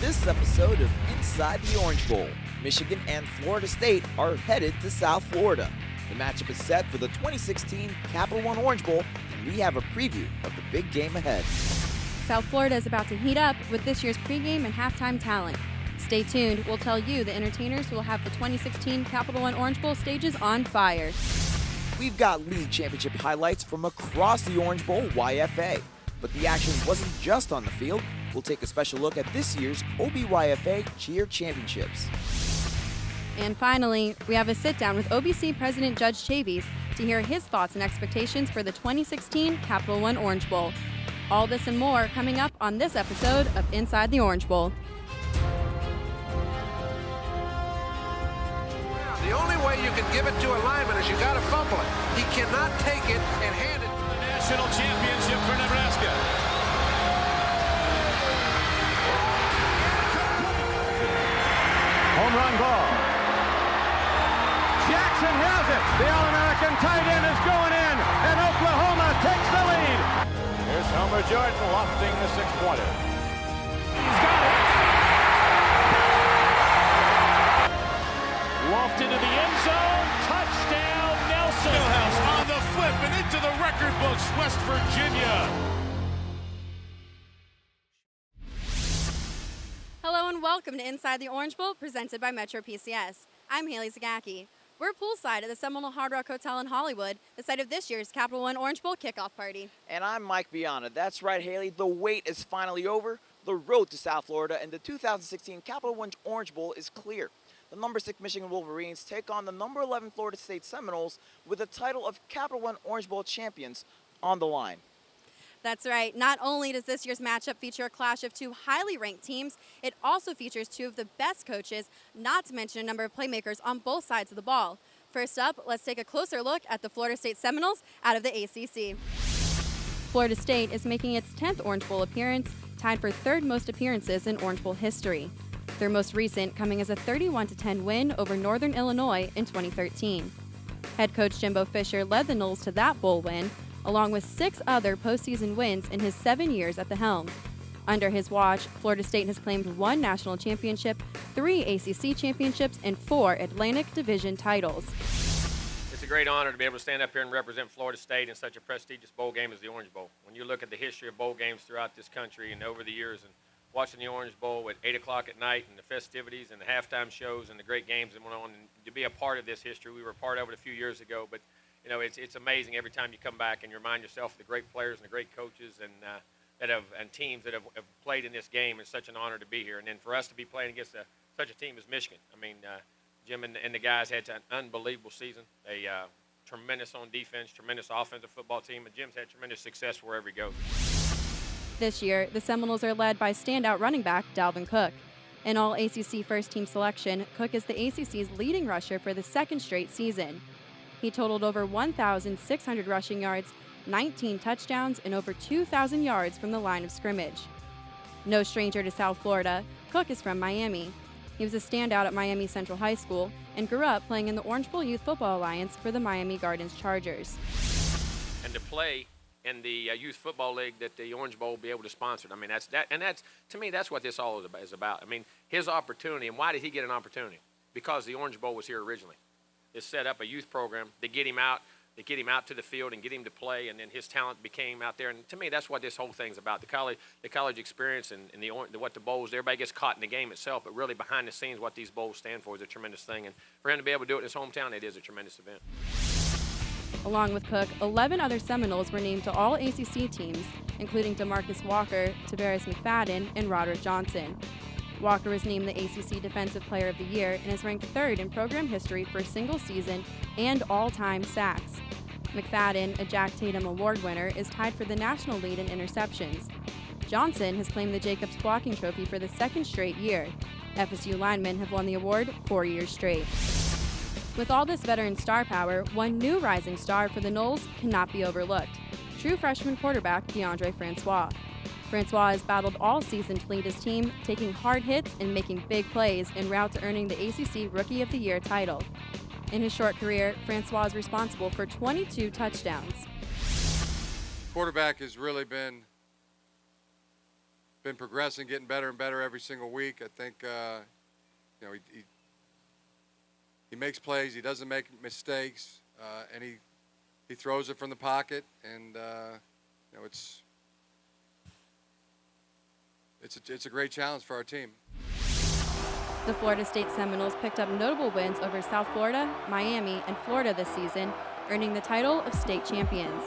this episode of Inside the Orange Bowl. Michigan and Florida State are headed to South Florida. The matchup is set for the 2016 Capital One Orange Bowl, and we have a preview of the big game ahead. South Florida is about to heat up with this year's pregame and halftime talent. Stay tuned, we'll tell you the entertainers who will have the 2016 Capital One Orange Bowl stages on fire. We've got league championship highlights from across the Orange Bowl YFA. But the action wasn't just on the field. We'll take a special look at this year's OBYFA Cheer Championships. And finally, we have a sit-down with OBC President Judge Chavis to hear his thoughts and expectations for the 2016 Capital One Orange Bowl. All this and more coming up on this episode of Inside the Orange Bowl. The only way you can give it to a lineman is you got to fumble it. He cannot take it and hand it. The national championship for Nebraska. Home run ball. Jackson has it. The All-American tight end is going in, and Oklahoma takes the lead. Here's Homer Jordan lofting the six-pointer. He's got it. Lofted to the end zone. Touchdown, Nelson. Millhouse on the flip and into the record books, West Virginia. Hello and welcome to Inside the Orange Bowl, presented by Metro PCS. I'm Haley Zagacki. We're poolside at the Seminole Hard Rock Hotel in Hollywood, the site of this year's Capital One Orange Bowl kickoff party. And I'm Mike Biana. That's right, Haley. The wait is finally over. The road to South Florida and the 2016 Capital One Orange Bowl is clear. The number 6 Michigan Wolverines take on the number 11 Florida State Seminoles with the title of Capital One Orange Bowl champions on the line. That's right. Not only does this year's matchup feature a clash of two highly ranked teams, it also features two of the best coaches, not to mention a number of playmakers on both sides of the ball. First up, let's take a closer look at the Florida State Seminoles out of the ACC. Florida State is making its 10th Orange Bowl appearance, tied for third most appearances in Orange Bowl history. Their most recent coming as a 31-10 win over Northern Illinois in 2013. Head coach Jimbo Fisher led the Noles to that bowl win, along with 6 other postseason wins in his 7 years at the helm. Under his watch, Florida State has claimed 1 national championship, 3 ACC championships, and 4 Atlantic Division titles. It's a great honor to be able to stand up here and represent Florida State in such a prestigious bowl game as the Orange Bowl. When you look at the history of bowl games throughout this country and over the years, and watching the Orange Bowl at 8 o'clock at night and the festivities and the halftime shows and the great games that went on, and to be a part of this history, we were a part of it a few years ago, but you know, it's amazing every time you come back and you remind yourself of the great players and the great coaches and teams that have played in this game. It's such an honor to be here. And then for us to be playing against such a team as Michigan. I mean, Jim and the guys had an unbelievable season. They tremendous on defense, tremendous offensive football team, and Jim's had tremendous success wherever he goes. This year, the Seminoles are led by standout running back Dalvin Cook. In all ACC first-team selection, Cook is the ACC's leading rusher for the second straight season. He totaled over 1,600 rushing yards, 19 touchdowns, and over 2,000 yards from the line of scrimmage. No stranger to South Florida, Cook is from Miami. He was a standout at Miami Central High School and grew up playing in the Orange Bowl Youth Football Alliance for the Miami Gardens Chargers. And to play in the Youth Football League that the Orange Bowl will be able to sponsor. I mean, that's to me, that's what this all is about. I mean, his opportunity, and why did he get an opportunity? Because the Orange Bowl was here originally. Is set up a youth program to get him out to the field and get him to play, and then his talent became out there. And to me, that's what this whole thing's about: the college experience and what the bowls. Everybody gets caught in the game itself, but really behind the scenes, what these bowls stand for is a tremendous thing. And for him to be able to do it in his hometown, it is a tremendous event. Along with Cook, 11 other Seminoles were named to all ACC teams, including DeMarcus Walker, Tavares McFadden, and Roderick Johnson. Walker was named the ACC Defensive Player of the Year and is ranked 3rd in program history for single season and all-time sacks. McFadden, a Jack Tatum Award winner, is tied for the national lead in interceptions. Johnson has claimed the Jacobs Blocking Trophy for the 2nd straight year. FSU linemen have won the award 4 years straight. With all this veteran star power, one new rising star for the Noles cannot be overlooked: true freshman quarterback DeAndre Francois. Francois has battled all season to lead his team, taking hard hits and making big plays en route to earning the ACC Rookie of the Year title. In his short career, Francois is responsible for 22 touchdowns. Quarterback has really been been progressing, getting better and better every single week. I think, he makes plays. He doesn't make mistakes, and he throws it from the pocket. And it's a great challenge for our team. The Florida State Seminoles picked up notable wins over South Florida, Miami, and Florida this season, earning the title of state champions.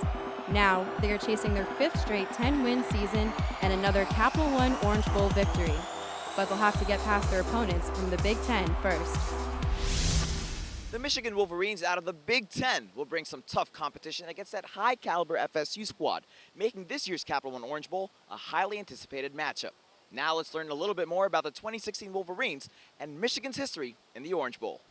Now, they are chasing their 5th straight 10-win season and another Capital One Orange Bowl victory. But they'll have to get past their opponents from the Big Ten first. The Michigan Wolverines out of the Big Ten will bring some tough competition against that high-caliber FSU squad, making this year's Capital One Orange Bowl a highly anticipated matchup. Now let's learn a little bit more about the 2016 Wolverines and Michigan's history in the Orange Bowl.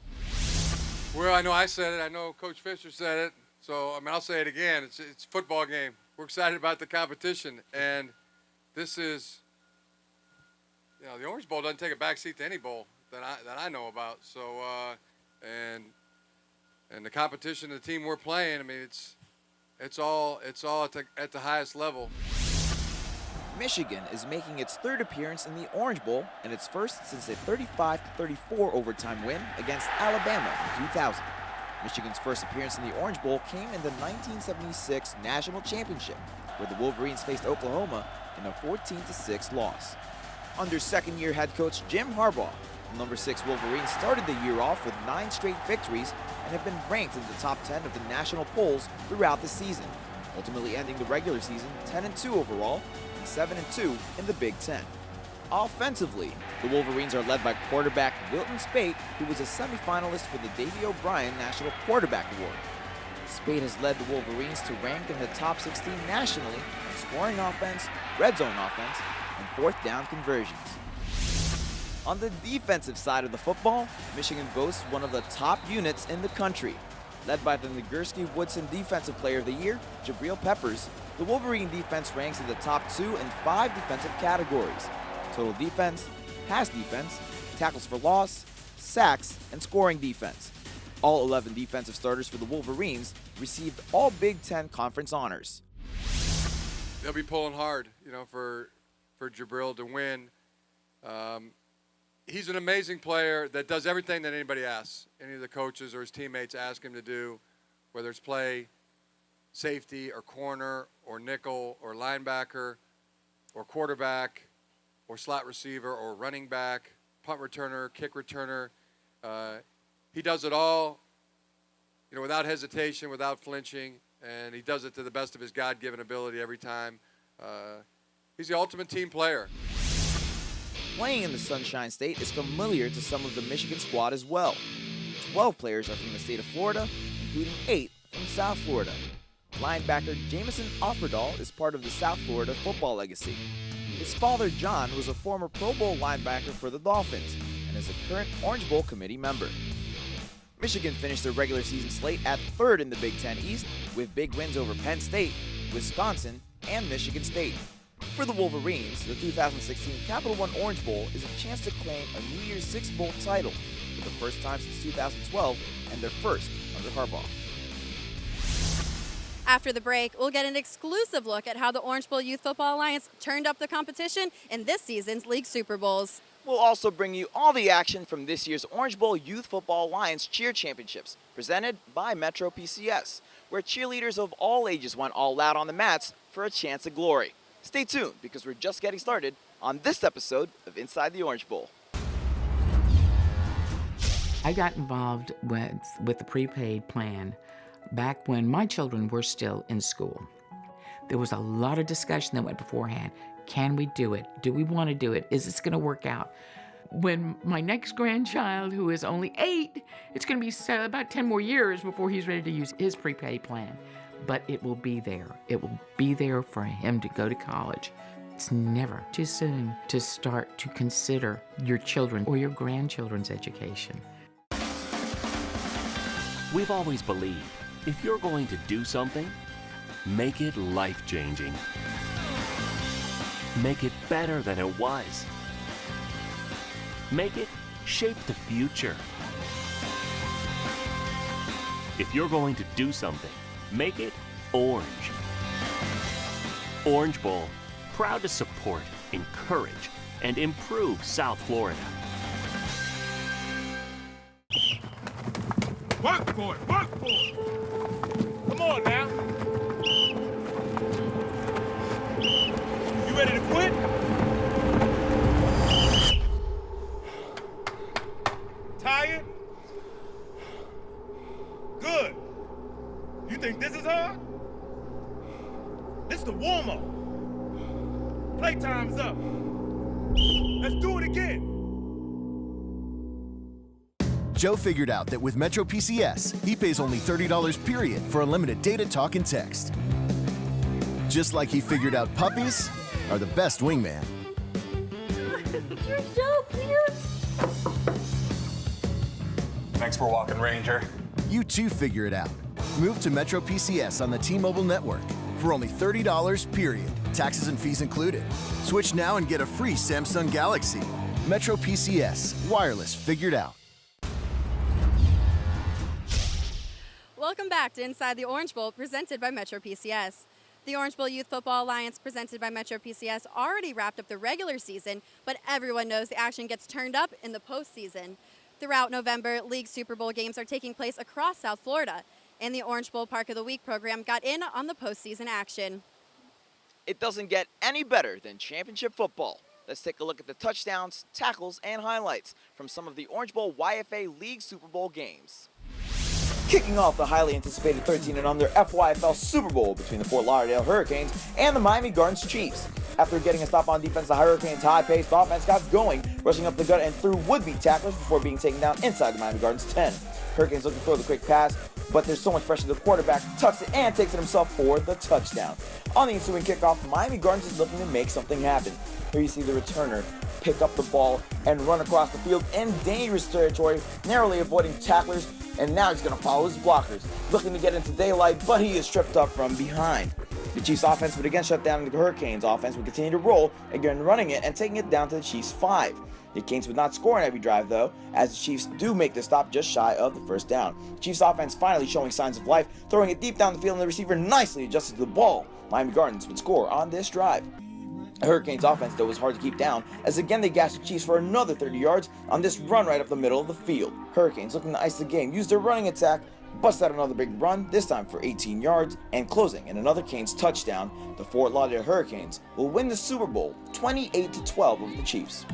Well, I know I said it. I know Coach Fisher said it. So, I'll say it again. It's a football game. We're excited about the competition. And this is, the Orange Bowl doesn't take a backseat to any bowl that I know about. So, and the competition, the team we're playing, it's all at the highest level. Michigan is making its 3rd appearance in the Orange Bowl and its first since a 35-34 overtime win against Alabama in 2000. Michigan's first appearance in the Orange Bowl came in the 1976 National Championship, where the Wolverines faced Oklahoma in a 14-6 loss. Under second-year head coach Jim Harbaugh, the number 6 Wolverines started the year off with 9 straight victories and have been ranked in the top 10 of the national polls throughout the season, ultimately ending the regular season 10-2 overall and 7-2 in the Big Ten. Offensively, the Wolverines are led by quarterback Wilton Speight, who was a semifinalist for the Davey O'Brien National Quarterback Award. Speight has led the Wolverines to rank in the top 16 nationally in scoring offense, red zone offense, and 4th down conversions. On the defensive side of the football, Michigan boasts one of the top units in the country. Led by the Nagurski-Woodson Defensive Player of the Year, Jabril Peppers, the Wolverine defense ranks in the top 2 and 5 defensive categories: total defense, pass defense, tackles for loss, sacks, and scoring defense. All 11 defensive starters for the Wolverines received all Big Ten conference honors. They'll be pulling hard, for Jabril to win. He's an amazing player that does everything that anybody asks, any of the coaches or his teammates ask him to do, whether it's play safety or corner or nickel or linebacker or quarterback or slot receiver or running back, punt returner, kick returner. He does it all, without hesitation, without flinching, and he does it to the best of his God-given ability every time. He's the ultimate team player. Playing in the Sunshine State is familiar to some of the Michigan squad as well. 12 players are from the state of Florida, including 8 from South Florida. Linebacker Jamison Offerdahl is part of the South Florida football legacy. His father, John, was a former Pro Bowl linebacker for the Dolphins and is a current Orange Bowl committee member. Michigan finished their regular season slate at 3rd in the Big Ten East with big wins over Penn State, Wisconsin, and Michigan State. For the Wolverines, the 2016 Capital One Orange Bowl is a chance to claim a New Year's Six Bowl title for the first time since 2012 and their first under Harbaugh. After the break, we'll get an exclusive look at how the Orange Bowl Youth Football Alliance turned up the competition in this season's League Super Bowls. We'll also bring you all the action from this year's Orange Bowl Youth Football Alliance Cheer Championships, presented by Metro PCS, where cheerleaders of all ages went all out on the mats for a chance at glory. Stay tuned, because we're just getting started on this episode of Inside the Orange Bowl. I got involved with the prepaid plan back when my children were still in school. There was a lot of discussion that went beforehand. Can we do it? Do we want to do it? Is this going to work out? When my next grandchild, who is only 8, it's going to be about 10 more years before he's ready to use his prepaid plan. But it will be there. It will be there for him to go to college. It's never too soon to start to consider your children or your grandchildren's education. We've always believed if you're going to do something, make it life-changing. Make it better than it was. Make it shape the future. If you're going to do something, make it orange. Orange Bowl, proud to support encourage, and improve South Florida. Work for it, work for it. Come on now. You ready to quit? Tired? Good. You think this is hard? This is the warm-up. Playtime's up. Let's do it again. Joe figured out that with Metro PCS, he pays only $30 period for unlimited data, talk, and text. Just like he figured out puppies are the best wingman. You're so cute. Thanks for walking, Ranger. You too figure it out. Move to Metro PCS on the T-Mobile network for only $30 period, taxes and fees included. Switch now and get a free Samsung Galaxy. Metro PCS, wireless figured out. Welcome back to Inside the Orange Bowl, presented by Metro PCS. The Orange Bowl Youth Football Alliance, presented by Metro PCS, already wrapped up the regular season, but everyone knows the action gets turned up in the postseason. Throughout November, League Super Bowl games are taking place across South Florida, and the Orange Bowl Park of the Week program got in on the postseason action. It doesn't get any better than championship football. Let's take a look at the touchdowns, tackles, and highlights from some of the Orange Bowl YFA League Super Bowl games. Kicking off the highly anticipated 13 and under FYFL Super Bowl between the Fort Lauderdale Hurricanes and the Miami Gardens Chiefs. After getting a stop on defense, the Hurricanes' high-paced offense got going, rushing up the gut and through would-be tacklers before being taken down inside the Miami Gardens 10. Hurricanes looking for the quick pass, but there's so much pressure the quarterback tucks it and takes it himself for the touchdown. On the ensuing kickoff, Miami Gardens is looking to make something happen. Here you see the returner pick up the ball and run across the field in dangerous territory, narrowly avoiding tacklers, and now he's going to follow his blockers, looking to get into daylight, but he is tripped up from behind. The Chiefs offense would again shut down the Hurricanes offense, would continue to roll, again running it and taking it down to the Chiefs 5. The Canes would not score on every drive though, as the Chiefs do make the stop just shy of the first down. The Chiefs offense finally showing signs of life, throwing it deep down the field and the receiver nicely adjusted to the ball. Miami Gardens would score on this drive. The Hurricanes offense though was hard to keep down, as again they gashed the Chiefs for another 30 yards on this run right up the middle of the field. Hurricanes looking to ice the game, used their running attack, bust out another big run, this time for 18 yards, and closing in another Canes touchdown. The Fort Lauderdale Hurricanes will win the Super Bowl 28-12 over the Chiefs.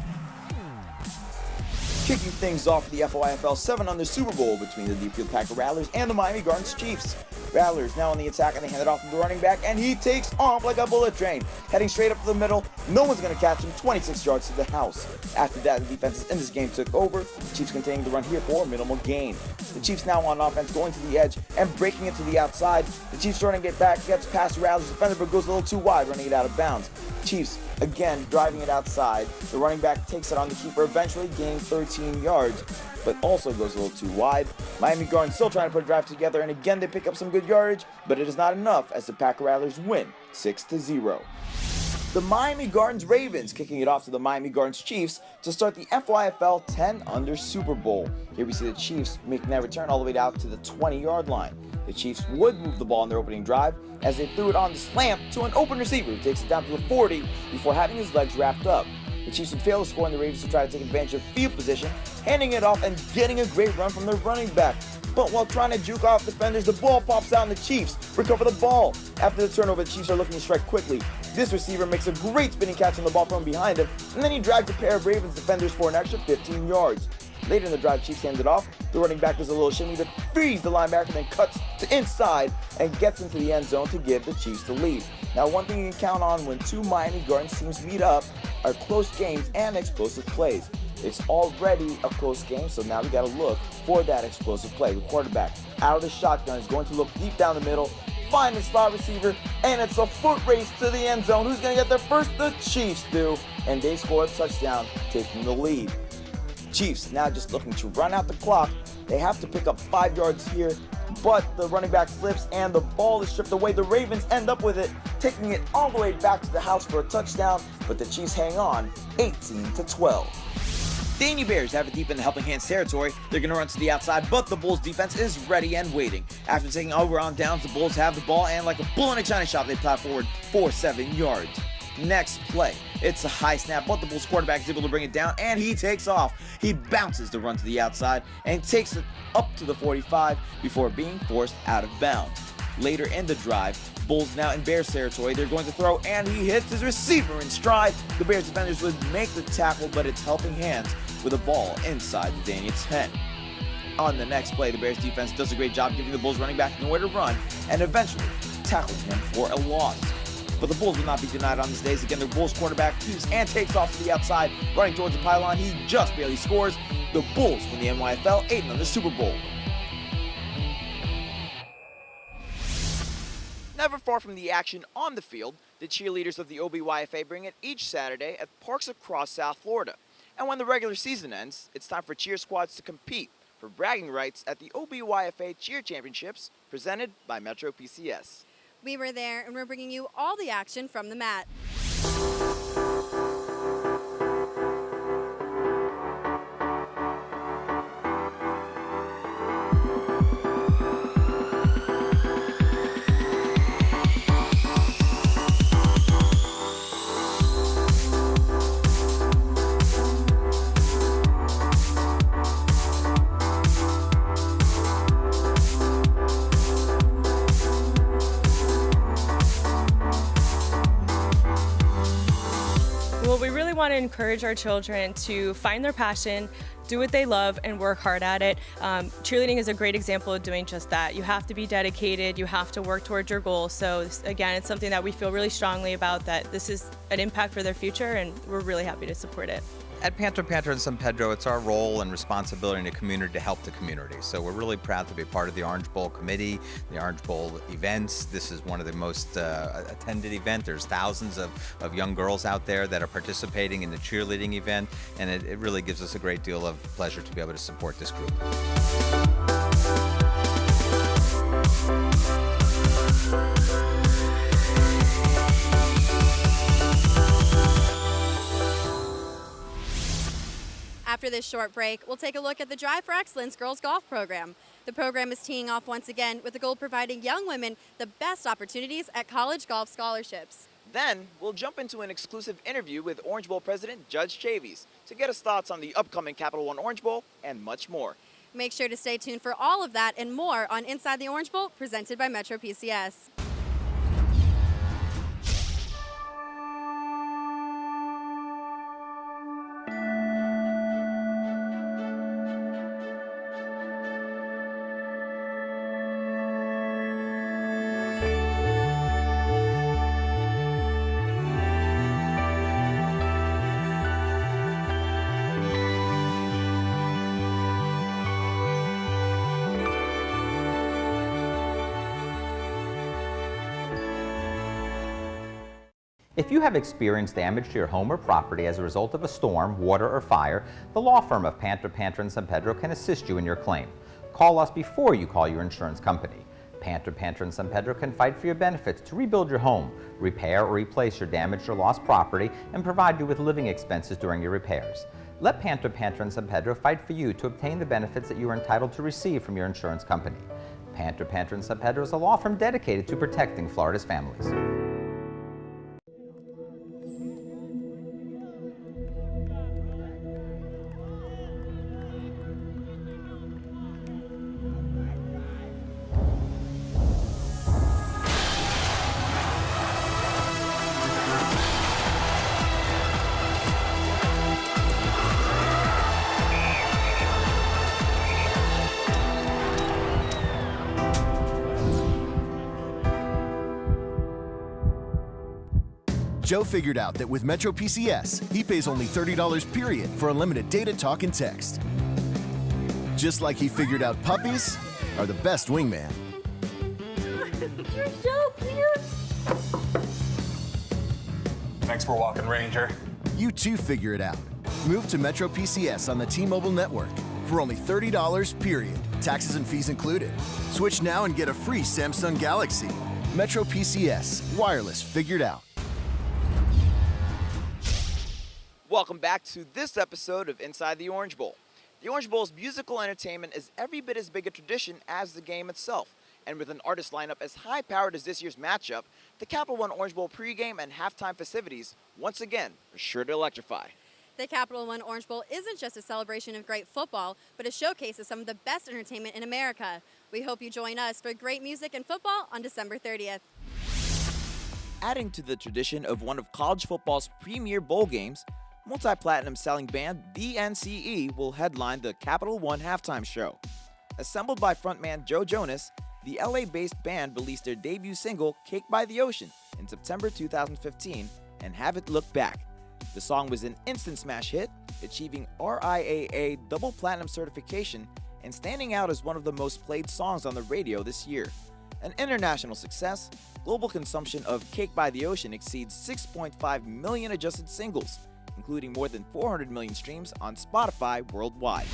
Kicking things off for the FYFL 7 under Super Bowl between the Deerfield Packer Rattlers and the Miami Gardens Chiefs. Rattlers now on the attack, and they hand it off to the running back, and he takes off like a bullet train, heading straight up to the middle. No one's going to catch him, 26 yards to the house. After that, the defenses in this game took over, the Chiefs continuing to run here for a minimal gain. The Chiefs now on offense, going to the edge and breaking it to the outside. The Chiefs running it back, gets past the Rattlers defender, but goes a little too wide, running it out of bounds. Chiefs again driving it outside. The running back takes it on the keeper, eventually gaining 13 yards, but also goes a little too wide. Miami Gardens still trying to put a drive together, and again they pick up some good yardage, but it is not enough as the Packer Rattlers win 6-0. The Miami Gardens Ravens kicking it off to the Miami Gardens Chiefs to start the FYFL 10 under Super Bowl. Here we see the Chiefs making that return all the way out to the 20-yard line. The Chiefs would move the ball in their opening drive as they threw it on the slant to an open receiver who takes it down to the 40 before having his legs wrapped up. The Chiefs would fail to score, and the Ravens would try to take advantage of field position, handing it off and getting a great run from their running back. But while trying to juke off defenders, the ball pops out and the Chiefs recover the ball. After the turnover, the Chiefs are looking to strike quickly. This receiver makes a great spinning catch on the ball from behind him, and then he drags a pair of Ravens defenders for an extra 15 yards. Later in the drive, Chiefs hand it off. The running back does a little shimmy to freeze the linebacker, then cuts to inside and gets into the end zone to give the Chiefs the lead. Now, one thing you can count on when two Miami Gardens teams meet up are close games and explosive plays. It's already a close game, so now we got to look for that explosive play. The quarterback out of the shotgun is going to look deep down the middle, find the slot receiver, and it's a foot race to the end zone. Who's going to get there first? The Chiefs do, and they score a touchdown, taking the lead. Chiefs now just looking to run out the clock. They have to pick up 5 yards here, but the running back slips and the ball is stripped away. The Ravens end up with it, taking it all the way back to the house for a touchdown, but the Chiefs hang on 18-12. Danny Bears have it deep in the helping hands territory. They're going to run to the outside, but the Bulls defense is ready and waiting. After taking over on downs, the Bulls have the ball, and like a bull in a china shop, they plow forward for 7 yards. Next play, It's a high snap, but the Bulls quarterback is able to bring it down, and he takes off. He bounces the run to the outside and takes it up to the 45 before being forced out of bounds. Later in the drive, Bulls now in Bears territory. They're going to throw, and he hits his receiver in stride. The Bears defenders would make the tackle, but it's helping hands with the ball inside the Dania 10. On the next play, the Bears defense does a great job giving the Bulls running back nowhere to run and eventually tackling him for a loss. But the Bulls will not be denied on this day. Again, the Bulls quarterback keeps and takes off to the outside, running towards the pylon. He just barely scores. The Bulls win the NYFL 8 on the Super Bowl. Never far from the action on the field, the cheerleaders of the OBYFA bring it each Saturday at parks across South Florida. And when the regular season ends, it's time for cheer squads to compete for bragging rights at the OBYFA Cheer Championships presented by Metro PCS. We were there, and we're bringing you all the action from the mat. We really want to encourage our children to find their passion, do what they love, and work hard at it. Cheerleading is a great example of doing just that. You have to be dedicated, you have to work towards your goals. So again, it's something that we feel really strongly about, that this is an impact for their future, and we're really happy to support it. At Panther Panther and San Pedro, it's our role and responsibility in the community to help the community. So we're really proud to be part of the Orange Bowl committee, the Orange Bowl events. This is one of the most attended events. There's thousands of young girls out there that are participating in the cheerleading event, and it really gives us a great deal of pleasure to be able to support this group. After this short break, we'll take a look at the Drive for Excellence Girls Golf Program. The program is teeing off once again with the goal of providing young women the best opportunities at college golf scholarships. Then, we'll jump into an exclusive interview with Orange Bowl President Judge Chavies to get his thoughts on the upcoming Capital One Orange Bowl and much more. Make sure to stay tuned for all of that and more on Inside the Orange Bowl, presented by Metro PCS. If you have experienced damage to your home or property as a result of a storm, water, or fire, the law firm of Panther Panther and San Pedro can assist you in your claim. Call us before you call your insurance company. Panther Panther and San Pedro can fight for your benefits to rebuild your home, repair or replace your damaged or lost property, and provide you with living expenses during your repairs. Let Panther Panther and San Pedro fight for you to obtain the benefits that you are entitled to receive from your insurance company. Panther Panther and San Pedro is a law firm dedicated to protecting Florida's families. Joe figured out that with Metro PCS, he pays only $30 period for unlimited data, talk, and text. Just like he figured out puppies are the best wingman. You're so cute. Thanks for walking, Ranger. You too figure it out. Move to Metro PCS on the T-Mobile network for only $30 period, taxes and fees included. Switch now and get a free Samsung Galaxy. Metro PCS, wireless figured out. Welcome back to this episode of Inside the Orange Bowl. The Orange Bowl's musical entertainment is every bit as big a tradition as the game itself. And with an artist lineup as high-powered as this year's matchup, the Capital One Orange Bowl pregame and halftime festivities, once again, are sure to electrify. The Capital One Orange Bowl isn't just a celebration of great football, but a showcase of some of the best entertainment in America. We hope you join us for great music and football on December 30th. Adding to the tradition of one of college football's premier bowl games, multi-platinum selling band The NCE will headline the Capital One halftime show. Assembled by frontman Joe Jonas, the LA-based band released their debut single, Cake by the Ocean, in September 2015, and Have It Look Back. The song was an instant smash hit, achieving RIAA double platinum certification and standing out as one of the most played songs on the radio this year. An international success, global consumption of Cake by the Ocean exceeds 6.5 million adjusted singles, including more than 400 million streams on Spotify worldwide.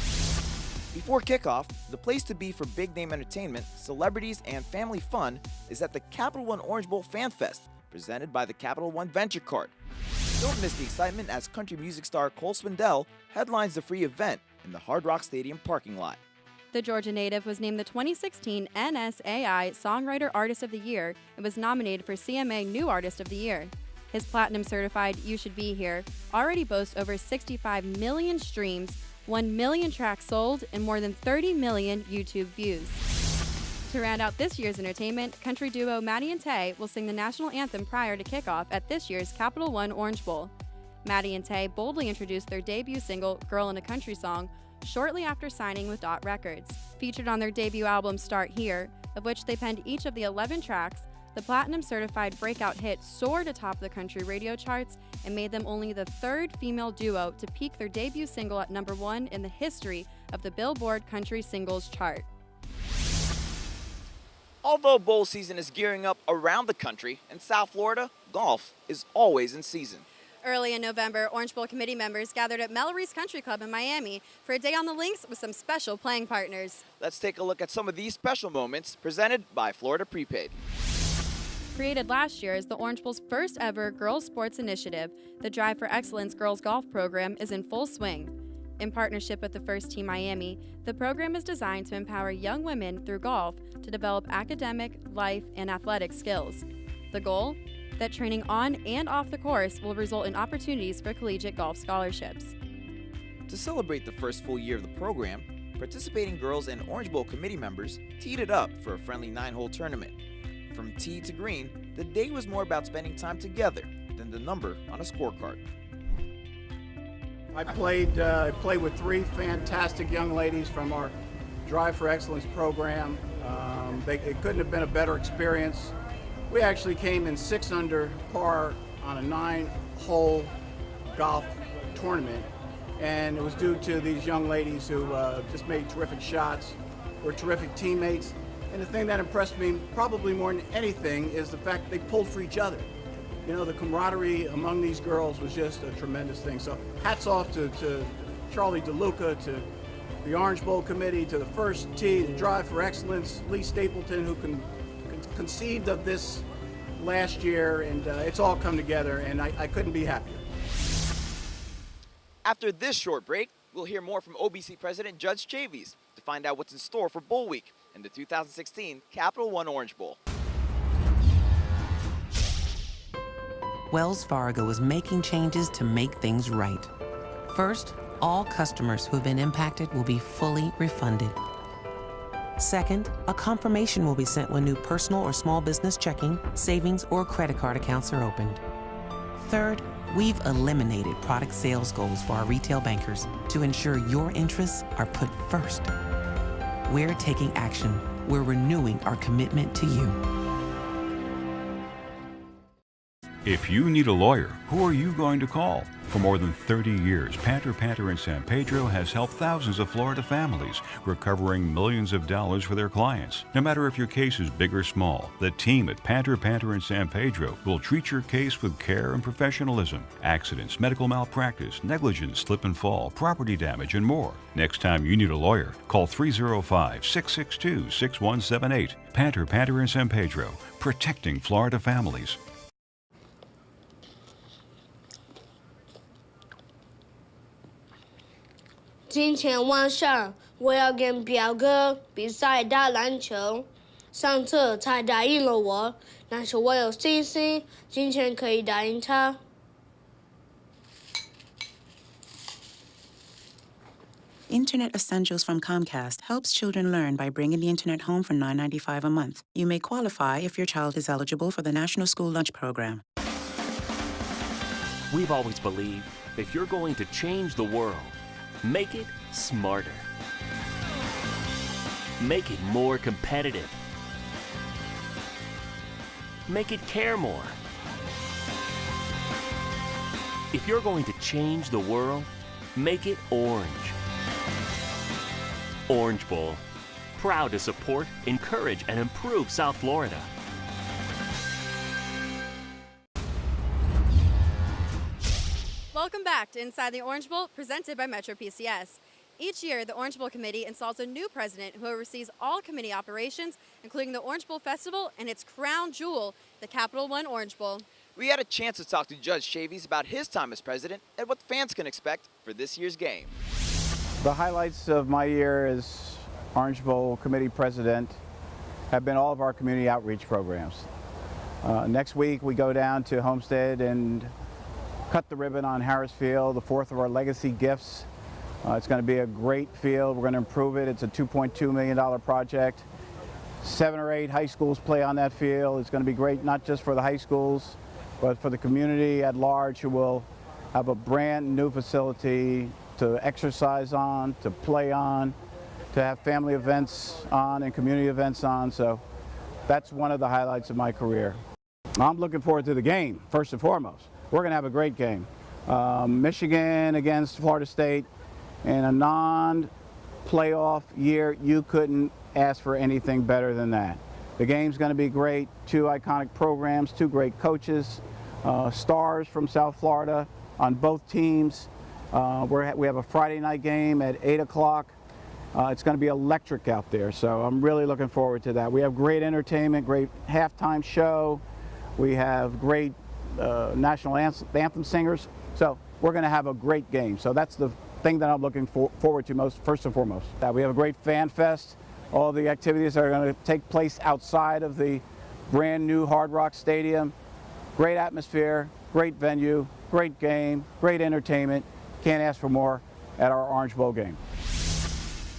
Before kickoff, the place to be for big-name entertainment, celebrities, and family fun is at the Capital One Orange Bowl Fan Fest, presented by the Capital One Venture Card. Don't miss the excitement as country music star Cole Swindell headlines the free event in the Hard Rock Stadium parking lot. The Georgia native was named the 2016 NSAI Songwriter Artist of the Year and was nominated for CMA New Artist of the Year. His platinum-certified You Should Be Here already boasts over 65 million streams, 1 million tracks sold, and more than 30 million YouTube views. To round out this year's entertainment, country duo Maddie and Tay will sing the national anthem prior to kickoff at this year's Capital One Orange Bowl. Maddie and Tay boldly introduced their debut single, Girl in a Country Song, shortly after signing with Dot Records. Featured on their debut album Start Here, of which they penned each of the 11 tracks, the platinum-certified breakout hit soared atop the country radio charts and made them only the third female duo to peak their debut single at #1 in the history of the Billboard Country Singles chart. Although bowl season is gearing up around the country, in South Florida, golf is always in season. Early in November, Orange Bowl committee members gathered at Mellory's Country Club in Miami for a day on the links with some special playing partners. Let's take a look at some of these special moments presented by Florida Prepaid. Created last year as the Orange Bowl's first ever girls sports initiative, the Drive for Excellence girls golf program is in full swing. In partnership with the First Team Miami, the program is designed to empower young women through golf to develop academic, life, and athletic skills. The goal? That training on and off the course will result in opportunities for collegiate golf scholarships. To celebrate the first full year of the program, participating girls and Orange Bowl committee members teed it up for a friendly 9-hole tournament. From tee to green, the day was more about spending time together than the number on a scorecard. I played with 3 fantastic young ladies from our Drive for Excellence program. It couldn't have been a better experience. We actually came in 6 under par on a 9-hole golf tournament, and it was due to these young ladies who just made terrific shots, were terrific teammates. And the thing that impressed me probably more than anything is the fact that they pulled for each other. You know, the camaraderie among these girls was just a tremendous thing. So hats off to Charlie DeLuca, to the Orange Bowl committee, to the First Tee, the Drive for Excellence, Lee Stapleton, who conceived of this last year, and it's all come together, and I couldn't be happier. After this short break, we'll hear more from OBC President Judge Chavies to find out what's in store for Bowl Week in the 2016 Capital One Orange Bowl. Wells Fargo is making changes to make things right. First, all customers who have been impacted will be fully refunded. Second, a confirmation will be sent when new personal or small business checking, savings, or credit card accounts are opened. Third, we've eliminated product sales goals for our retail bankers to ensure your interests are put first. We're taking action. We're renewing our commitment to you. If you need a lawyer, who are you going to call? For more than 30 years, Panter in San Pedro has helped thousands of Florida families, recovering millions of dollars for their clients. No matter if your case is big or small, the team at Panter in San Pedro will treat your case with care and professionalism. Accidents, medical malpractice, negligence, slip and fall, property damage, and more. Next time you need a lawyer, call 305-662-6178. Panter in San Pedro, protecting Florida families. 金钱万上，我要跟表哥比赛打篮球。上次才答应了我，但是我有信心今天可以答应他。Internet Essentials from Comcast helps children learn by bringing the internet home for $9.95 a month. You may qualify if your child is eligible for the National School Lunch Program. We've always believed if you're going to change the world, make it smarter. Make it more competitive. Make it care more. If you're going to change the world, make it orange. Orange Bowl, proud to support, encourage, and improve South Florida. Welcome back to Inside the Orange Bowl, presented by Metro PCS. Each year, the Orange Bowl Committee installs a new president who oversees all committee operations, including the Orange Bowl Festival and its crown jewel, the Capital One Orange Bowl. We had a chance to talk to Judge Chavies about his time as president and what fans can expect for this year's game. The highlights of my year as Orange Bowl Committee President have been all of our community outreach programs. Next week we go down to Homestead and cut the ribbon on Harris Field, the fourth of our legacy gifts. It's going to be a great field. We're going to improve it. It's a $2.2 million project. 7 or 8 high schools play on that field. It's going to be great not just for the high schools, but for the community at large, who will have a brand new facility to exercise on, to play on, to have family events on and community events on. So that's one of the highlights of my career. I'm looking forward to the game, first and foremost. We're going to have a great game. Michigan against Florida State in a non-playoff year. You couldn't ask for anything better than that. The game's going to be great. 2 iconic programs, 2 great coaches, stars from South Florida on both teams. We have a Friday night game at 8 o'clock. It's going to be electric out there, so I'm really looking forward to that. We have great entertainment, great halftime show. We have great national anthem singers. So we're going to have a great game. So that's the thing that I'm looking forward to most, first and foremost. We have a great fan fest. All the activities are going to take place outside of the brand new Hard Rock Stadium. Great atmosphere, great venue, great game, great entertainment. Can't ask for more at our Orange Bowl game.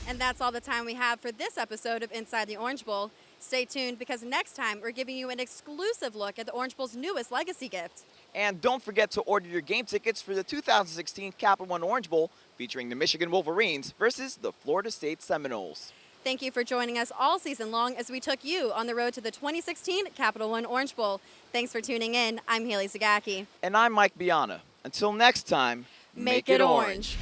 And that's all the time we have for this episode of Inside the Orange Bowl. Stay tuned, because next time we're giving you an exclusive look at the Orange Bowl's newest legacy gift. And don't forget to order your game tickets for the 2016 Capital One Orange Bowl, featuring the Michigan Wolverines versus the Florida State Seminoles. Thank you for joining us all season long as we took you on the road to the 2016 Capital One Orange Bowl. Thanks for tuning in. I'm Haley Zagacki. And I'm Mike Biana. Until next time, make it orange.